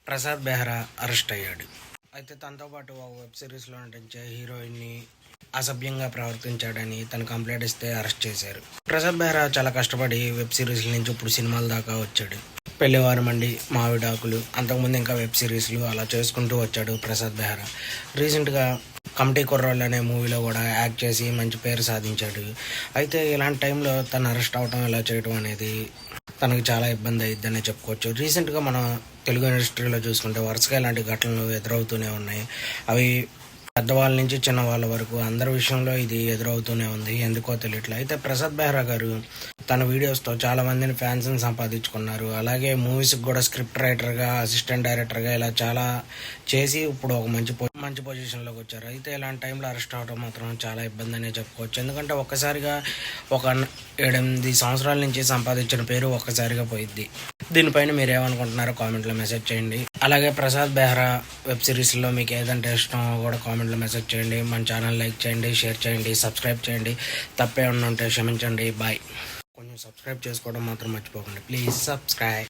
Prasad Behra arrest అయ్యాడు. అయితే తనతో పాటు ఒక వెబ్ సిరీస్లో నటించే హీరోయిన్ని అసభ్యంగా ప్రవర్తించాడని తను కంప్లైంట్ ఇస్తే అరెస్ట్ చేశారు. ప్రసాద్ బెహ్రా చాలా కష్టపడి వెబ్ సిరీస్ల నుంచి ఇప్పుడు సినిమాల దాకా వచ్చాడు. పెళ్లివారమండి, మావిడాకులు, అంతకుముందు ఇంకా వెబ్ సిరీస్లు అలా చేసుకుంటూ వచ్చాడు ప్రసాద్ బెహ్రా. రీసెంట్గా కమిటీ కుర్రోళ్ళు అనే మూవీలో కూడా యాక్ట్ చేసి మంచి పేరు సాధించాడు. అయితే ఇలాంటి టైంలో తను అరెస్ట్ అవడం, ఇలా చేయడం అనేది తనకు చాలా ఇబ్బంది అయ్యిద్దనే చెప్పుకోవచ్చు. రీసెంట్గా మనం తెలుగు ఇండస్ట్రీలో చూసుకుంటే వరుసగా ఇలాంటి ఘటనలు ఎదురవుతూనే ఉన్నాయి. అవి పెద్దవాళ్ళ నుంచి చిన్నవాళ్ళ వరకు అందరి విషయంలో ఇది ఎదురవుతూనే ఉంది. ఎందుకో తెలియట్లేదు. అయితే ప్రసాద్ బెహ్రా గారు తన వీడియోస్తో చాలా మందిని ఫ్యాన్స్ని సంపాదించుకున్నారు. అలాగే మూవీస్కి కూడా స్క్రిప్ట్ రైటర్గా, అసిస్టెంట్ డైరెక్టర్గా ఇలా చాలా చేసి ఇప్పుడు ఒక మంచి పొజిషన్లోకి వచ్చారు. అయితే ఇలాంటి టైంలో అరెస్ట్ అవడం మాత్రం చాలా ఇబ్బంది అనే చెప్పుకోవచ్చు. ఎందుకంటే ఒక్కసారిగా ఒక 7-8 సంవత్సరాల నుంచి సంపాదించిన పేరు ఒక్కసారిగా పోయిద్ది. దీనిపైన మీరు ఏమనుకుంటున్నారో కామెంట్లో మెసేజ్ చేయండి. అలాగే ప్రసాద్ బెహ్రా వెబ్ సిరీస్లో మీకు ఏదంటే ఇష్టమో కూడా కామెంట్లో మెసేజ్ చేయండి. మన ఛానల్ లైక్ చేయండి, షేర్ చేయండి, సబ్స్క్రైబ్ చేయండి. తప్పే ఉంటే క్షమించండి. బాయ్. కొంచెం సబ్స్క్రైబ్ చేసుకోవడం మాత్రం మర్చిపోకండి. Please subscribe.